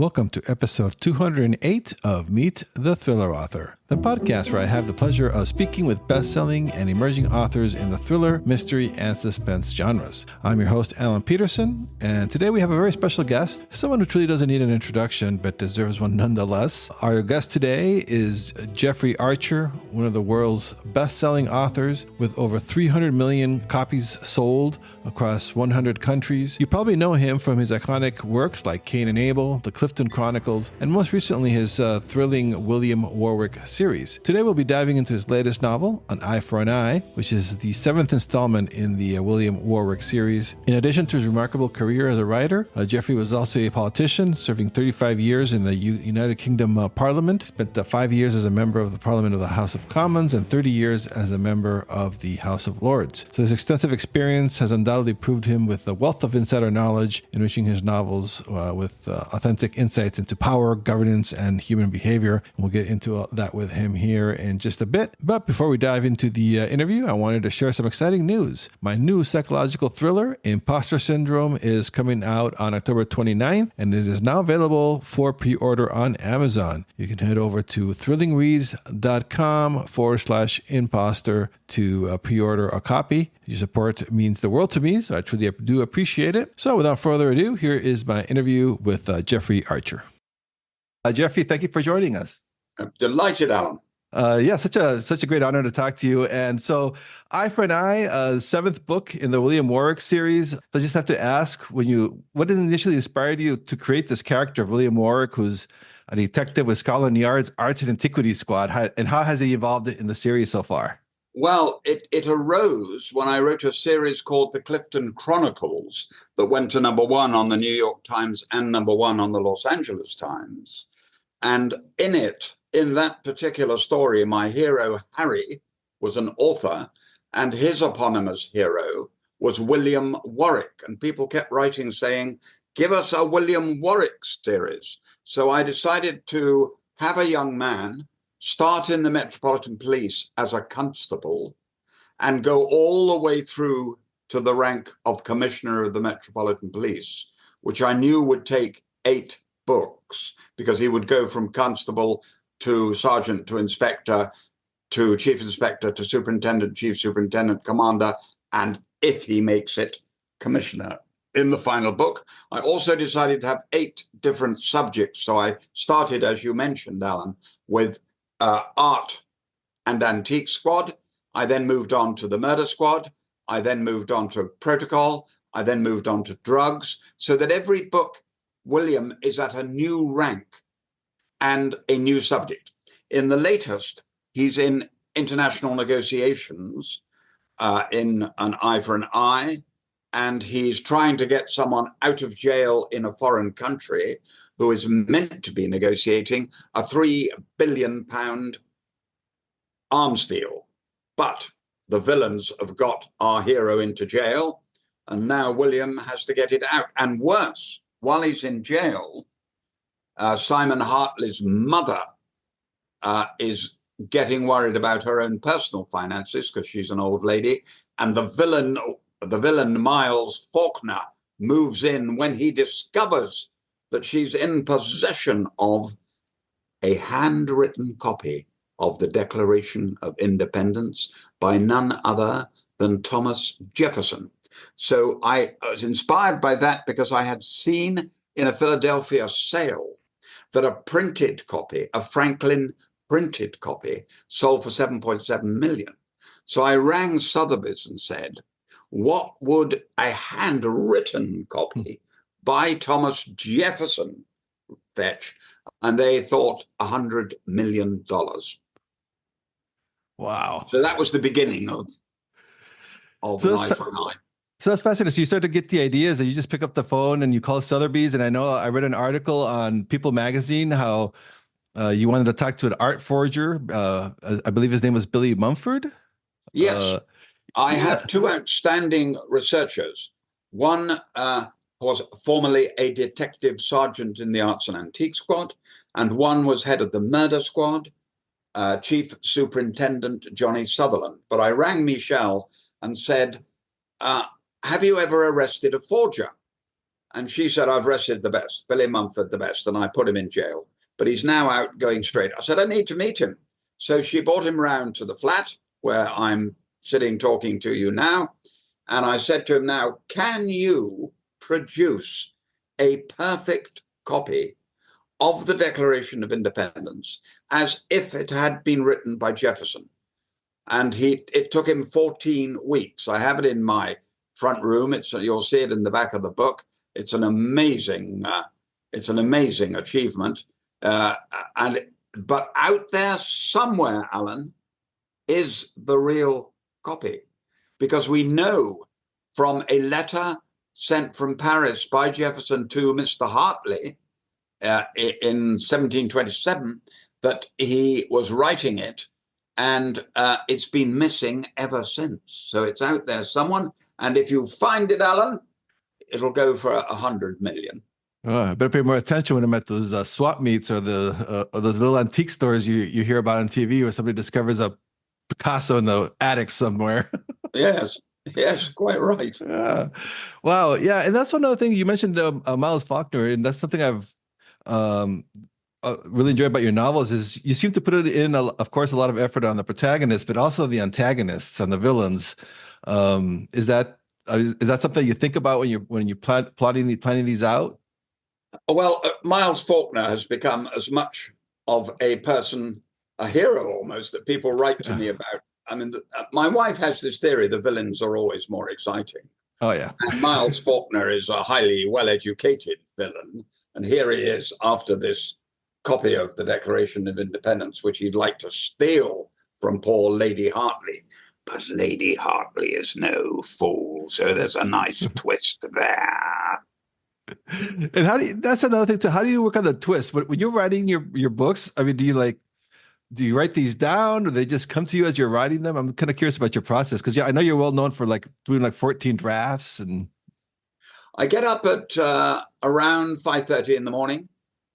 Welcome to episode 208 of Meet the Thriller Author, the podcast where I have the pleasure of speaking with best-selling and emerging authors in the thriller, mystery, and suspense genres. I'm your host, Alan Petersen, and today we have a very special guest, someone who truly doesn't need an introduction, but deserves one nonetheless. Our guest today is Jeffrey Archer, one of the world's best-selling authors with over 300 million copies sold across 100 countries. You probably know him from his iconic works like Cain and Abel, The Clifton Chronicles, and most recently his thrilling William Warwick series. Today we'll be diving into his latest novel, An Eye for an Eye, which is the 7th installment in the William Warwick series. In addition to his remarkable career as a writer, Jeffrey was also a politician, serving 35 years in the United Kingdom Parliament, spent 5 years as a member of the Parliament of the House of Commons, and 30 years as a member of the House of Lords. So this extensive experience has undoubtedly proved him with a wealth of insider knowledge, enriching his novels with authentic insights into power, governance, and human behavior. We'll get into that with him here in just a bit. But before we dive into the interview, I wanted to share some exciting news. My new psychological thriller, Imposter Syndrome, is coming out on October 29th, and it is now available for pre-order on Amazon. You can head over to thrillingreads.com/imposter to pre-order a copy. Your support means the world to me, so I truly do appreciate it. So without further ado, here is my interview with Jeffrey Archer. Jeffrey, thank you for joining us. I'm delighted, Alan. Such a great honor to talk to you. And so, Eye for an Eye, 7th book in the William Warwick series. I just have to ask, what initially inspired you to create this character of William Warwick, who's a detective with Scotland Yard's Arts and Antiquities Squad, and how has he evolved in the series so far? Well, it arose when I wrote a series called The Clifton Chronicles that went to number 1 on the New York Times and number 1 on the Los Angeles Times. And in that particular story, my hero, Harry, was an author, and his eponymous hero was William Warwick. And people kept writing saying, give us a William Warwick series. So I decided to have a young man start in the Metropolitan Police as a constable and go all the way through to the rank of Commissioner of the Metropolitan Police, which I knew would take 8 books, because he would go from constable to sergeant to inspector to chief inspector to superintendent, chief superintendent, commander, and if he makes it, commissioner. In the final book, I also decided to have 8 different subjects. So I started, as you mentioned, Alan, with Art and Antique Squad. I then moved on to the Murder Squad. I then moved on to Protocol. I then moved on to Drugs, so that every book, William is at a new rank and a new subject. In the latest, he's in international negotiations in An Eye for an Eye, and he's trying to get someone out of jail in a foreign country who is meant to be negotiating a £3 billion arms deal. But the villains have got our hero into jail, and now William has to get it out. And worse, while he's in jail, Simon Hartley's mother is getting worried about her own personal finances because she's an old lady, and the villain Miles Faulkner moves in when he discovers that she's in possession of a handwritten copy of the Declaration of Independence by none other than Thomas Jefferson. So I was inspired by that because I had seen in a Philadelphia sale that a printed copy, a Franklin printed copy, sold for 7.7 million. So I rang Sotheby's and said, what would a handwritten copy by Thomas Jefferson fetch? And they thought $100 million. Wow. So that was the beginning of An Eye for an Eye. So that's fascinating. So you start to get the ideas and you just pick up the phone and you call Sotheby's. And I know I read an article on People magazine, how you wanted to talk to an art forger. I believe his name was Billy Mumford. Yes. I have 2 outstanding researchers. One was formerly a detective sergeant in the Arts and Antique Squad, and one was head of the Murder Squad, Chief Superintendent Johnny Sutherland. But I rang Michel and said, have you ever arrested a forger? And she said, I've arrested the best, Billy Mumford the best, and I put him in jail. But he's now out going straight. I said, I need to meet him. So she brought him round to the flat where I'm sitting talking to you now. And I said to him, now, can you produce a perfect copy of the Declaration of Independence as if it had been written by Jefferson? And it took him 14 weeks. I have it in my front room. You'll see it in the back of the book. It's an amazing achievement. But out there somewhere, Alan, is the real copy, because we know from a letter sent from Paris by Jefferson to Mr. Hartley in 1727 that he was writing it, and it's been missing ever since. So it's out there, someone, and if you find it, Alan, it'll go for 100 million. Oh, I better pay more attention when I'm at those swap meets or those little antique stores you hear about on TV where somebody discovers a Picasso in the attic somewhere. Yes, quite right. Yeah. Wow. Yeah. And that's one other thing you mentioned, Miles Faulkner, and that's something I've really enjoyed about your novels is you seem to put it in, of course, a lot of effort on the protagonists, but also the antagonists and the villains. Is that something you think about when you're planning these out? Well, Miles Faulkner has become as much of a person, a hero almost, that people write to me about. I mean, my wife has this theory: the villains are always more exciting. Oh yeah. And Miles Faulkner is a highly well-educated villain, and here he is after this copy of the Declaration of Independence, which he'd like to steal from poor Lady Hartley. But Lady Hartley is no fool, so there's a nice twist there. And that's another thing too. How do you work on the twist? When you're writing your books, I mean, do you write these down, or they just come to you as you're writing them? I'm kind of curious about your process, because I know you're well known for doing 14 drafts. And I get up at around 5:30 in the morning.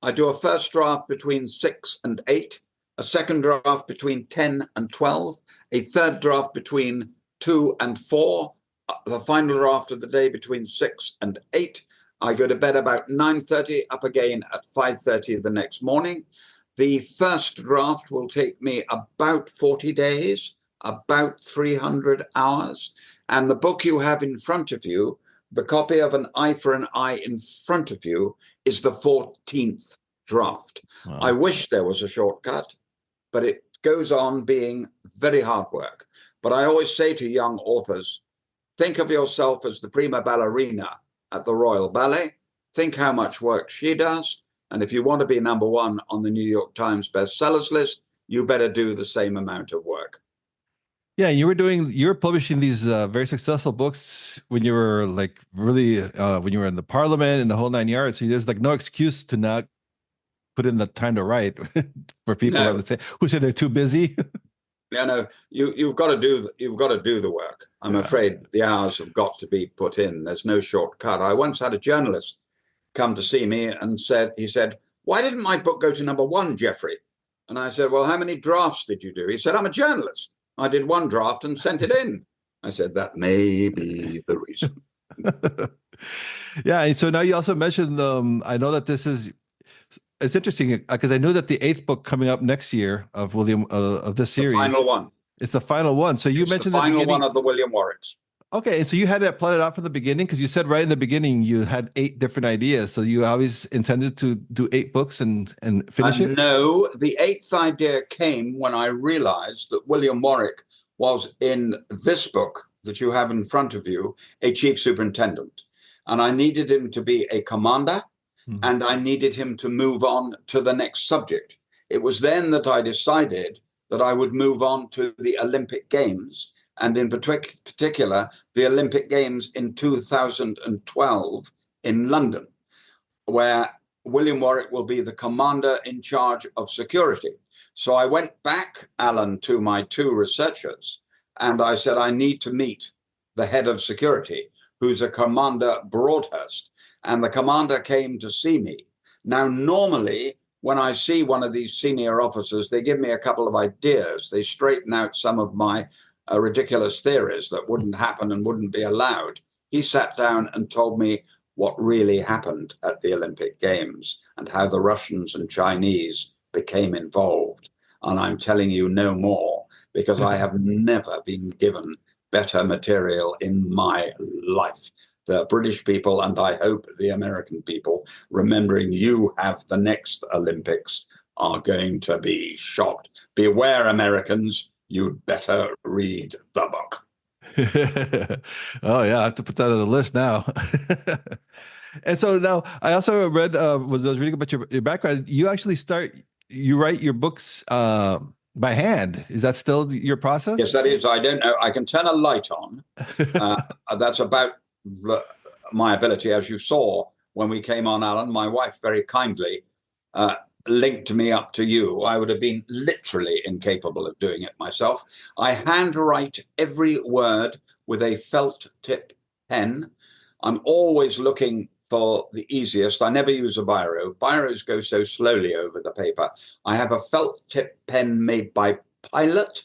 I do a first draft between 6 and 8, a second draft between 10 and 12, a third draft between 2 and 4, the final draft of the day between 6 and 8. I go to bed about 9:30, up again at 5:30 the next morning. The first draft will take me about 40 days, about 300 hours. And the book you have in front of you, the copy of An Eye for an Eye in front of you, is the 14th draft. Wow. I wish there was a shortcut, but it goes on being very hard work. But I always say to young authors, think of yourself as the prima ballerina at the Royal Ballet. Think how much work she does. And if you want to be number one on the New York Times bestsellers list, you better do the same amount of work. Yeah, you were publishing these very successful books when you were really when you were in the Parliament and the whole 9 yards. So there's no excuse to not put in the time to write for people who say they're too busy. Yeah, no, you've got to do the work. I'm afraid the hours have got to be put in. There's no shortcut. I once had a journalist come to see me and he said, why didn't my book go to number 1, Jeffrey? And I said, well, how many drafts did you do? He said, I'm a journalist. I did 1 draft and sent it in. I said, that may be the reason. Yeah. And so now you also mentioned, I know that it's interesting because I know that the 8th book coming up next year of William of this series, the final one. It's the final one. So you mentioned the final one of the William Warwicks. Okay, and so you had that plotted out from the beginning, because you said right in the beginning you had 8 different ideas. So you always intended to do 8 books and finish it? No, the 8th idea came when I realized that William Warwick was, in this book that you have in front of you, a chief superintendent. And I needed him to be a commander, and I needed him to move on to the next subject. It was then that I decided that I would move on to the Olympic Games, and in particular, the Olympic Games in 2012 in London, where William Warwick will be the commander in charge of security. So I went back, Alan, to my 2 researchers, and I said, I need to meet the head of security, who's a Commander Broadhurst. And the commander came to see me. Now, normally, when I see one of these senior officers, they give me a couple of ideas. They straighten out some of my ridiculous theories that wouldn't happen and wouldn't be allowed. He sat down and told me what really happened at the Olympic Games and how the Russians and Chinese became involved. And I'm telling you no more, because I have never been given better material in my life. The British people, and I hope the American people, remembering you have the next Olympics, are going to be shocked. Beware, Americans, you'd better read the book. Oh yeah, I have to put that on the list now. And so now I also read I was reading about your background. You actually you write your books by hand. Is that still your process? Yes, that is. I don't know. I can turn a light on. That's about my ability. As you saw when we came on, Alan, my wife very kindly linked me up to you. I would have been literally incapable of doing it myself. I handwrite every word with a felt tip pen. I'm always looking for the easiest. I never use a biro. Biros go so slowly over the paper. I have a felt tip pen made by Pilot.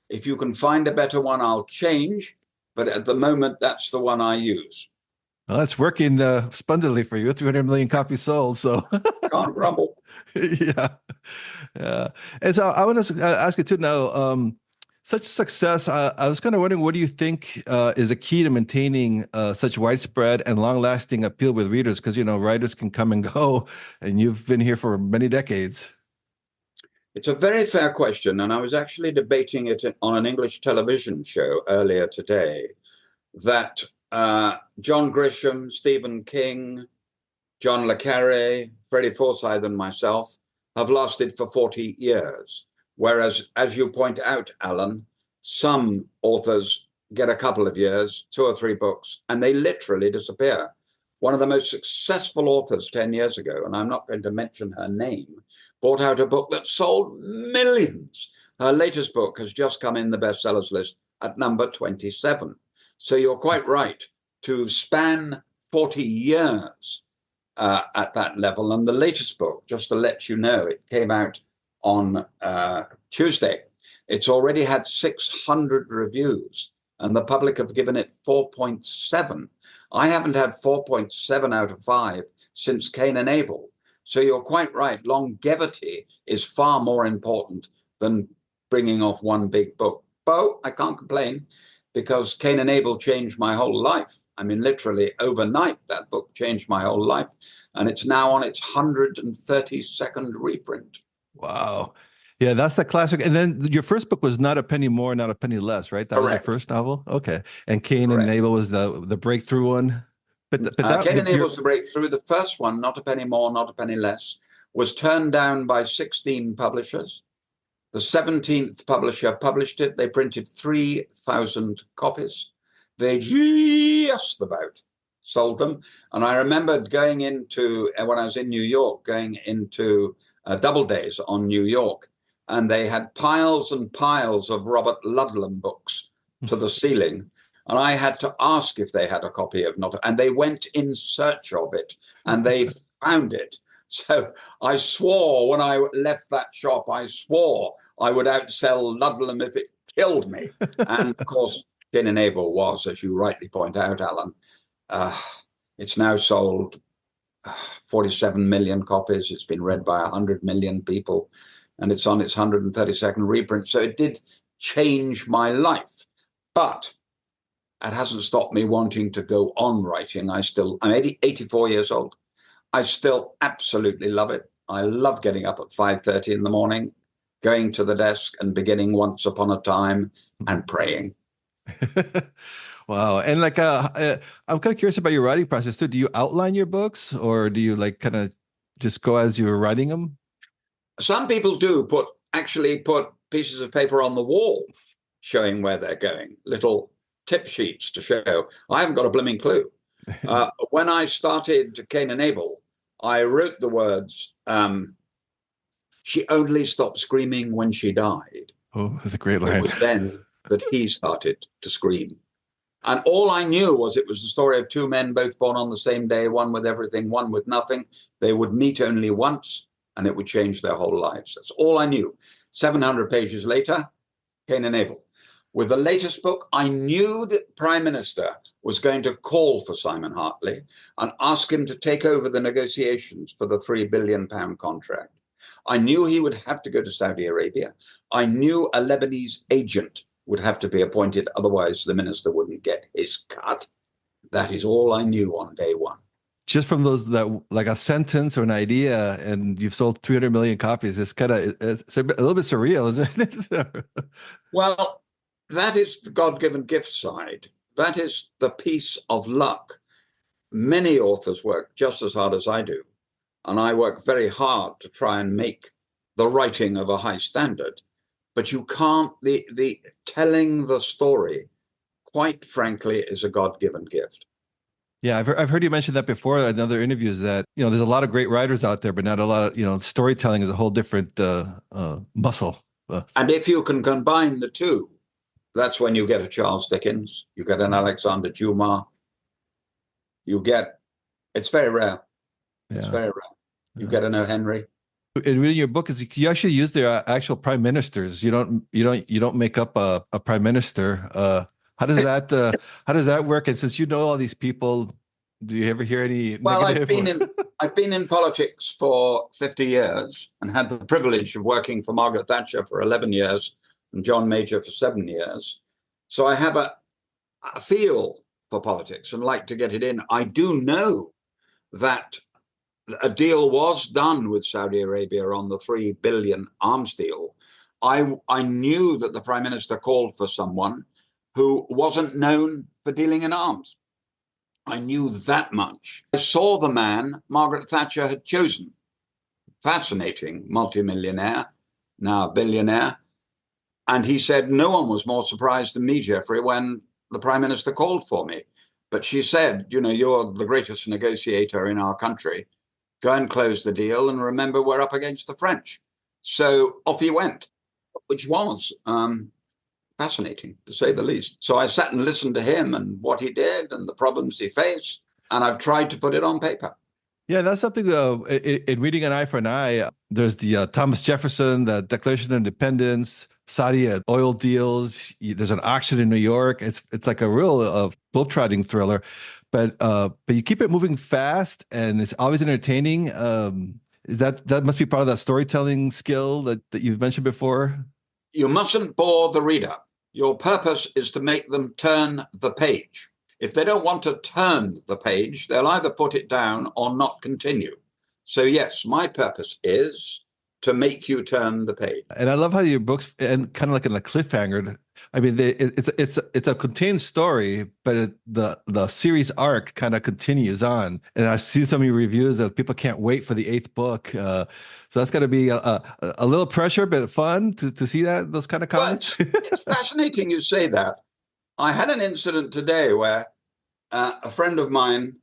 If you can find a better one, I'll change. But at the moment, that's the one I use. Well, it's working splendidly for you. 300 million copies sold. So Can't grumble. yeah. Yeah. And so I want to ask you too now, such success, I was kind of wondering, what do you think is a key to maintaining such widespread and long-lasting appeal with readers? Because, writers can come and go, and you've been here for many decades. It's a very fair question, and I was actually debating it on an English television show earlier today, that John Grisham, Stephen King, John le Carré, Freddie Forsyth, and myself have lasted for 40 years. Whereas, as you point out, Alan, some authors get a couple of years, 2 or 3 books, and they literally disappear. One of the most successful authors 10 years ago, and I'm not going to mention her name, brought out a book that sold millions. Her latest book has just come in the bestsellers list at number 27. So you're quite right to span 40 years at that level. And the latest book, just to let you know, it came out on Tuesday. It's already had 600 reviews, and the public have given it 4.7. I haven't had 4.7 out of 5 since Cain and Abel. So you're quite right. Longevity is far more important than bringing off one big book. But I can't complain, because Cain and Abel changed my whole life. I mean, literally overnight, that book changed my whole life. And it's now on its 132nd reprint. Wow. Yeah, that's the classic. And then your first book was Not a Penny More, Not a Penny Less, right? That Correct. was your first novel? Okay. And Cain Correct. and Abel was the breakthrough one? But Cain and Abel was the breakthrough. The first one, Not a Penny More, Not a Penny Less, was turned down by 16 publishers. The 17th publisher published it. They printed 3,000 copies. They just about sold them. And I remembered going into, when I was in New York, going into Double Days on New York, and they had piles and piles of Robert Ludlum books to the ceiling. And I had to ask if they had a copy of Not, and they went in search of it, and they found it. So I swore when I left that shop, I swore I would outsell Ludlum if it killed me. And of course, Cain and Abel was, as you rightly point out, Alan. It's now sold 47 million copies. It's been read by 100 million people, and it's on its 132nd reprint. So it did change my life, but it hasn't stopped me wanting to go on writing. I'm 84 years old. I still absolutely love it. I love getting up at 5:30 in the morning, going to the desk and beginning Once Upon a Time and praying. Wow. And I'm kind of curious about your writing process too. Do you outline your books, or do you kind of just go as you're writing them? Some people do actually put pieces of paper on the wall showing where they're going, little tip sheets to show. I haven't got a blooming clue. When I started Cain and Abel, I wrote the words, she only stopped screaming when she died. Oh, that's a great line. It was then that he started to scream. And all I knew was it was the story of 2 men, both born on the same day, one with everything, one with nothing. They would meet only once, and it would change their whole lives. That's all I knew. 700 pages later, Cain and Abel. With the latest book, I knew that Prime Minister was going to call for Simon Hartley and ask him to take over the negotiations for the £3 billion contract. I knew he would have to go to Saudi Arabia. I knew a Lebanese agent would have to be appointed, otherwise the minister wouldn't get his cut. That is all I knew on day one. Just from those, that like a sentence or an idea, and you've sold 300 million copies. It's a little bit surreal, isn't it? Well, that is the God-given gift side. That is the piece of luck. Many authors work just as hard as I do, and I work very hard to try and make the writing of a high standard. But you can't, the telling the story, quite frankly, is a God-given gift. Yeah, I've heard you mention that before in other interviews, that, there's a lot of great writers out there, but not a lot of, storytelling is a whole different muscle. And if you can combine the two, that's when you get a Charles Dickens, you get an Alexander Dumas, it's very rare. It's very rare. You get an O. Henry. In reading your book, is you actually use their actual prime ministers. You don't make up a prime minister. How does that work? And since you know all these people, do you ever hear any negative? I've been in politics for 50 years and had the privilege of working for Margaret Thatcher for 11 years and John Major for 7 years. So I have a feel for politics and like to get it in. I do know that a deal was done with Saudi Arabia on the $3 billion arms deal. I knew that the Prime Minister called for someone who wasn't known for dealing in arms. I knew that much. I saw the man Margaret Thatcher had chosen. Fascinating multimillionaire, now a billionaire. And he said, no one was more surprised than me, Jeffrey, when the Prime Minister called for me. But she said, you're the greatest negotiator in our country. Go and close the deal, and remember, we're up against the French. So off he went, which was fascinating, to say the least. So I sat and listened to him and what he did and the problems he faced, and I've tried to put it on paper. Yeah, that's something in reading An Eye for an Eye. There's the Thomas Jefferson, the Declaration of Independence, Saudi oil deals. There's an auction in New York. It's like a real globe-trotting thriller, but you keep it moving fast and it's always entertaining. Is that must be part of that storytelling skill that you've mentioned before? You mustn't bore the reader. Your purpose is to make them turn the page. If they don't want to turn the page, they'll either put it down or not continue. So yes, my purpose is to make you turn the page. And I love how your books end kind of like in a cliffhanger. I mean, it's a contained story, but the series arc kind of continues on. And I see some of your reviews that people can't wait for the 8th book. So that's got to be a little pressure, but fun to see those kind of comments. Well, it's fascinating you say that. I had an incident today where a friend of mine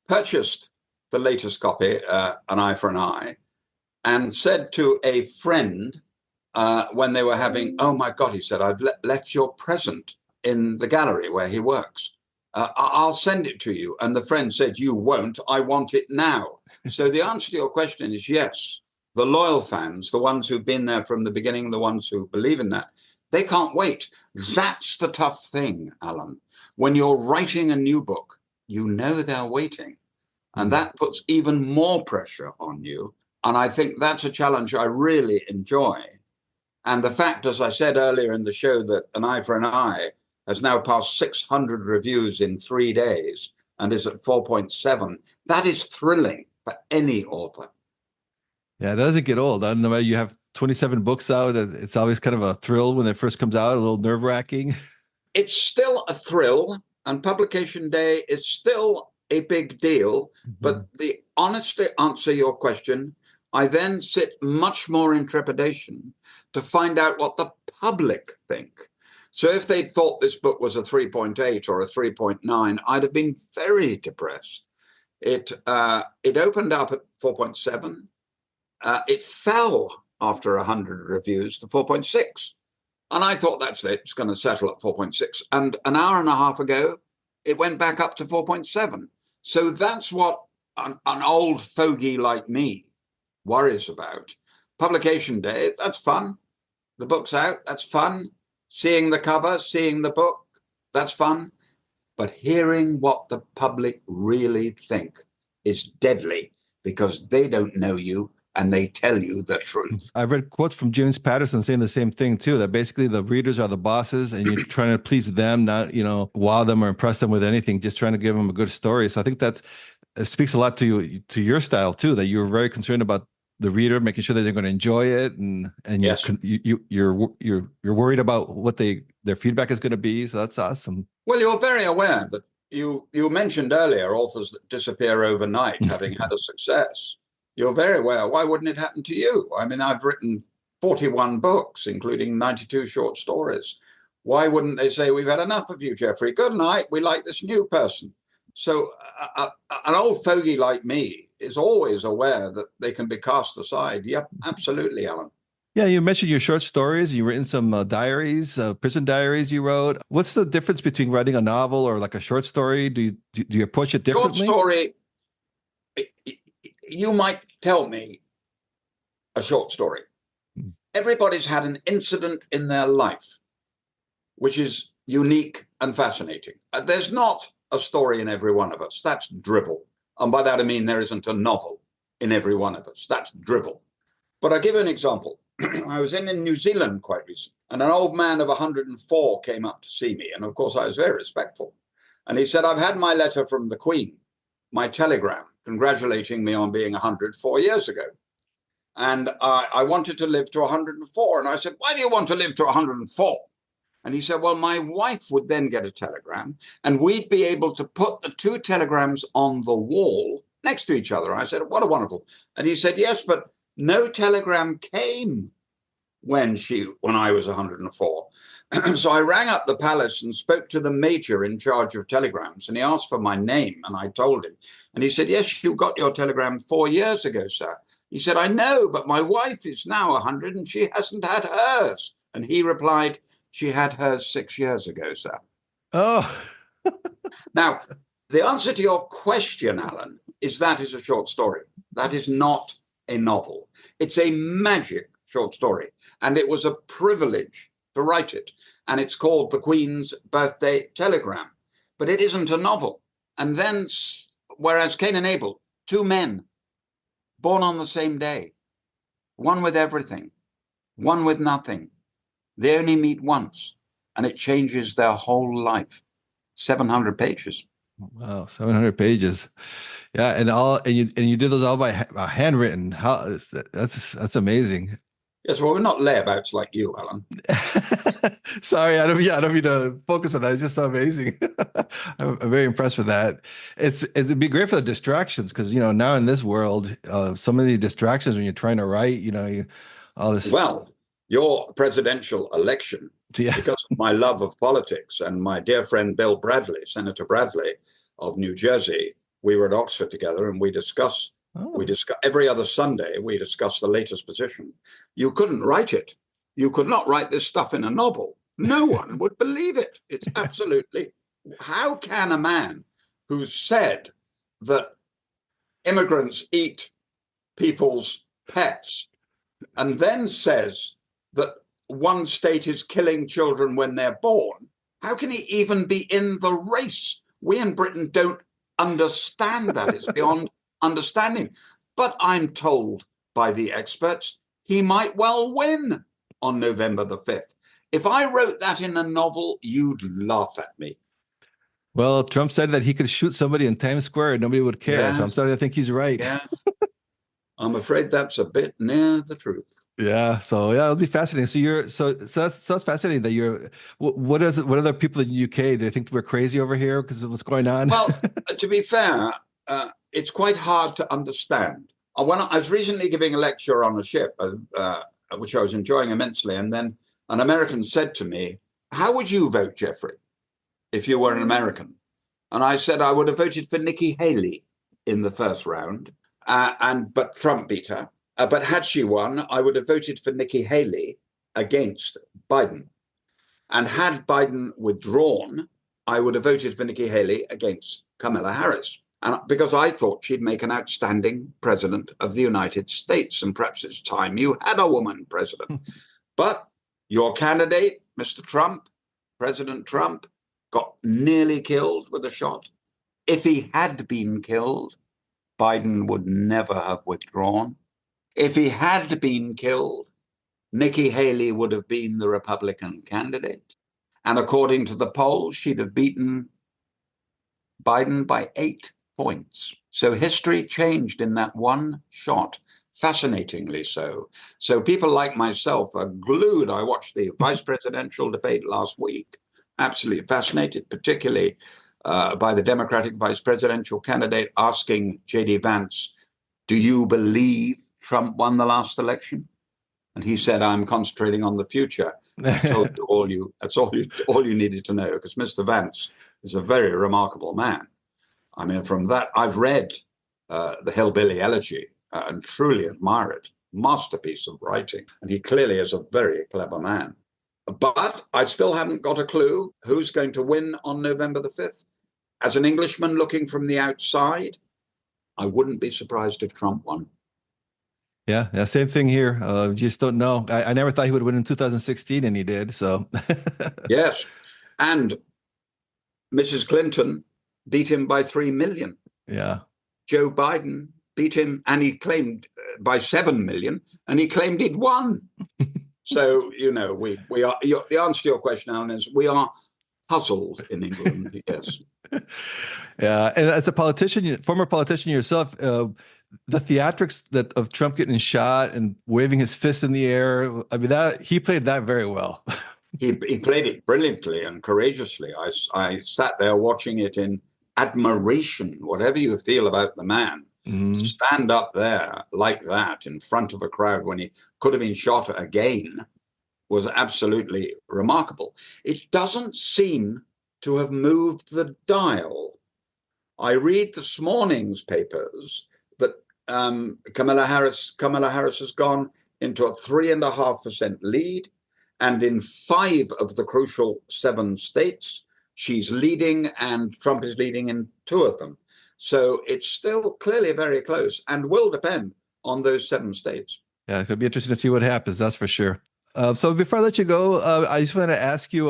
purchased the latest copy, An Eye for an Eye, and said to a friend when they were having, oh my God, he said, I've left your present in the gallery where he works. I'll send it to you. And the friend said, you won't, I want it now. So the answer to your question is yes. The loyal fans, the ones who've been there from the beginning, the ones who believe in that, they can't wait. That's the tough thing, Alan. When you're writing a new book, you know they're waiting. And that puts even more pressure on you. And I think that's a challenge I really enjoy. And the fact, as I said earlier in the show, that An Eye for an Eye has now passed 600 reviews in 3 days and is at 4.7, that is thrilling for any author. Yeah, it doesn't get old. I don't know, you have 27 books out. It's always kind of a thrill when it first comes out, a little nerve-wracking. It's still a thrill, and publication day is still a big deal. Mm-hmm. But the honestly answer your question, I then sit much more in trepidation to find out what the public think. So if they'd thought this book was a 3.8 or a 3.9, I'd have been very depressed. It opened up at 4.7. It fell after 100 reviews to 4.6. And I thought that's it. It's going to settle at 4.6. And an hour and a half ago, it went back up to 4.7. So that's what an old fogey like me worries about. Publication day, that's fun. The book's out, that's fun. Seeing the cover, seeing the book, that's fun. But hearing what the public really think is deadly because they don't know you and they tell you the truth. I've read quotes from James Patterson saying the same thing too, that basically the readers are the bosses and you're trying to please them, not, wow them or impress them with anything, just trying to give them a good story. So I think it speaks a lot to you, to your style too, that you're very concerned about the reader, making sure that they're going to enjoy it, and Yes. you're worried about what their feedback is going to be. So that's awesome. Well, you're very aware that you mentioned earlier authors that disappear overnight having had a success. You're very aware. Why wouldn't it happen to you? I mean, I've written 41 books, including 92 short stories. Why wouldn't they say, we've had enough of you, Geoffrey? Good night. We like this new person. So an old fogey like me is always aware that they can be cast aside. Yep, absolutely, Alan. Yeah, you mentioned your short stories. You've written some diaries, prison diaries you wrote. What's the difference between writing a novel or like a short story? Do you approach it differently? Short story, you might tell me a short story. Everybody's had an incident in their life which is unique and fascinating. There's not a story in every one of us. That's drivel. And by that I mean there isn't a novel in every one of us. That's drivel. But I'll give you an example. I was in New Zealand quite recently, and an old man of 104 came up to see me. And of course, I was very respectful. And he said, I've had my letter from the Queen, my telegram, congratulating me on being 104 years ago. And I wanted to live to 104. And I said, why do you want to live to 104? And he said, well, my wife would then get a telegram and we'd be able to put the two telegrams on the wall next to each other. I said, what a wonderful. And he said, yes, but no telegram came when I was 104. So I rang up the palace and spoke to the major in charge of telegrams, and he asked for my name, and I told him. And he said, yes, you got your telegram 4 years ago, sir. He said, I know, but my wife is now 100 and she hasn't had hers. And he replied, she had hers 6 years ago, sir. Oh. Now, the answer to your question, Alan, is that is a short story. That is not a novel. It's a magic short story. And it was a privilege to write it. And it's called The Queen's Birthday Telegram. But it isn't a novel. And then, whereas Cain and Abel, two men, born on the same day, one with everything, one with nothing. They only meet once, and it changes their whole life. 700 pages. Wow, 700 pages. Yeah, and you did those all by handwritten. That's amazing. Yes, well, we're not layabouts like you, Alan. Sorry, I don't mean to focus on that. It's just so amazing. I'm very impressed with that. It'd be great for the distractions because now in this world, so many distractions when you're trying to write. All this. Well, your presidential election, because of my love of politics, and my dear friend Bill Bradley, Senator Bradley of New Jersey, we were at Oxford together, and we discuss every other Sunday. We discuss the latest position. You couldn't write it. You could not write this stuff in a novel. No one would believe it. It's absolutely. How can a man who's said that immigrants eat people's pets and then says that one state is killing children when they're born, how can he even be in the race? We in Britain don't understand that. It's beyond understanding. But I'm told by the experts he might well win on November the 5th. If I wrote that in a novel, you'd laugh at me. Well, Trump said that he could shoot somebody in Times Square and nobody would care. Yes. So I'm starting to think he's right. Yeah. I'm afraid that's a bit near the truth. Yeah. So yeah, it'll be fascinating. So that's fascinating that you're. What are the people in the UK? Do they think we're crazy over here because of what's going on? Well, to be fair, it's quite hard to understand. When I was recently giving a lecture on a ship, which I was enjoying immensely, and then an American said to me, "How would you vote, Geoffrey, if you were an American?" And I said I would have voted for Nikki Haley in the first round, but Trump beat her. But had she won, I would have voted for Nikki Haley against Biden. And had Biden withdrawn, I would have voted for Nikki Haley against Kamala Harris. And because I thought she'd make an outstanding president of the United States. And perhaps it's time you had a woman president. But your candidate, Mr. Trump, President Trump, got nearly killed with a shot. If he had been killed, Biden would never have withdrawn. If he had been killed, Nikki Haley would have been the Republican candidate. And according to the polls, she'd have beaten Biden by 8 points. So history changed in that one shot, fascinatingly so. So people like myself are glued. I watched the vice presidential debate last week, absolutely fascinated, particularly by the Democratic vice presidential candidate asking J.D. Vance, do you believe Trump won the last election? And he said, I'm concentrating on the future. I told you that's all you needed to know, because Mr. Vance is a very remarkable man. I mean, from that, I've read the Hillbilly Elegy and truly admire it. Masterpiece of writing. And he clearly is a very clever man. But I still haven't got a clue who's going to win on November the 5th. As an Englishman looking from the outside, I wouldn't be surprised if Trump won. Yeah, same thing here. Just don't know. I never thought he would win in 2016, and he did. So, yes, and Mrs. Clinton beat him by 3 million. Yeah, Joe Biden beat him, and he claimed by 7 million, and he claimed he'd won. So we are. The answer to your question, Alan, is we are puzzled in England. Yes. Yeah, and as a politician, former politician yourself. The theatrics of Trump getting shot and waving his fist in the air, I mean, that he played that very well. He played it brilliantly and courageously. I sat there watching it in admiration. Whatever you feel about the man, stand up there like that in front of a crowd when he could have been shot again was absolutely remarkable. It doesn't seem to have moved the dial. I read this morning's papers that Kamala Harris has gone into a 3.5% lead, and in 5 of the crucial 7 states, she's leading, and Trump is leading in 2 of them. So it's still clearly very close, and will depend on those 7 states. Yeah, it'll be interesting to see what happens. That's for sure. So before I let you go, I just want to ask you.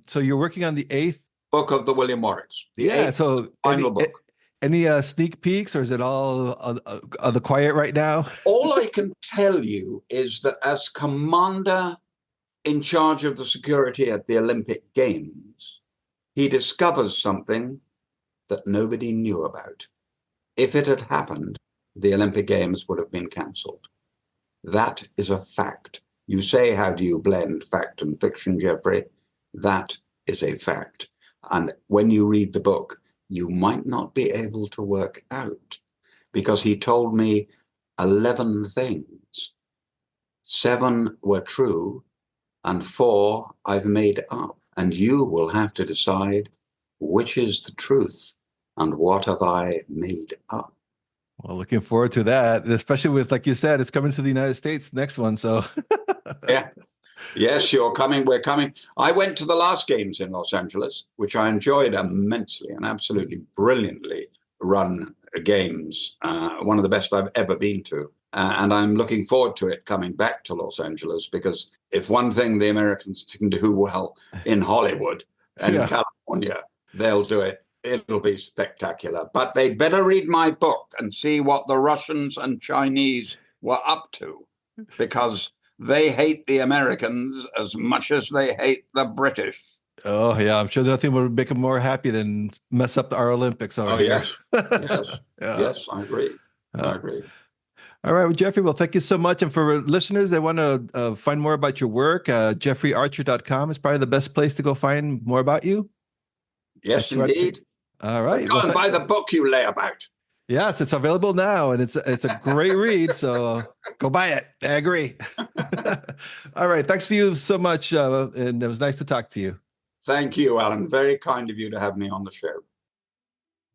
So you're working on the 8th book of the William Morris. The 8th final book. Any sneak peeks, or is it all the quiet right now? All I can tell you is that as commander in charge of the security at the Olympic Games, he discovers something that nobody knew about. If it had happened, the Olympic Games would have been cancelled. That is a fact. You say, how do you blend fact and fiction, Jeffrey? That is a fact. And when you read the book, you might not be able to work out, because he told me 11 things. 7 were true, and 4 I've made up. And you will have to decide which is the truth and what have I made up. Well, looking forward to that, especially with, like you said, it's coming to the United States, next one. So yeah. Yes, you're coming. We're coming. I went to the last games in Los Angeles, which I enjoyed immensely, and absolutely brilliantly run games. One of the best I've ever been to. And I'm looking forward to it coming back to Los Angeles, because if one thing the Americans can do well in Hollywood and California, they'll do it. It'll be spectacular. But they'd better read my book and see what the Russians and Chinese were up to, because they hate the Americans as much as they hate the British. Oh, yeah. I'm sure nothing would make them more happy than mess up our Olympics over here. Yes. Yes, I agree. I agree. All right. Well, Jeffrey, well, thank you so much. And for listeners that want to find more about your work, jeffreyarcher.com is probably the best place to go find more about you. Yes, indeed. All right. Go and buy the book you lay about. Yes, it's available now, and it's a great read. So go buy it. I agree. All right. Thanks for you so much. And it was nice to talk to you. Thank you, Alan. Very kind of you to have me on the show.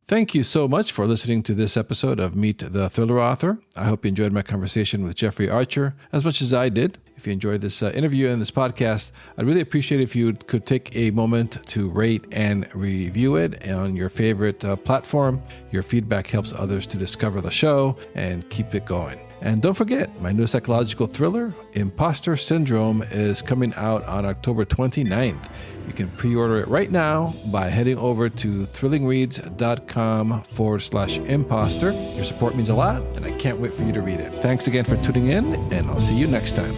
Thank you so much for listening to this episode of Meet the Thriller Author. I hope you enjoyed my conversation with Jeffrey Archer as much as I did. If you enjoyed this interview and this podcast, I'd really appreciate it if you could take a moment to rate and review it on your favorite platform. Your feedback helps others to discover the show and keep it going. And don't forget, my new psychological thriller, Imposter Syndrome, is coming out on October 29th. You can pre-order it right now by heading over to thrillingreads.com/imposter. Your support means a lot, and I can't wait for you to read it. Thanks again for tuning in, and I'll see you next time.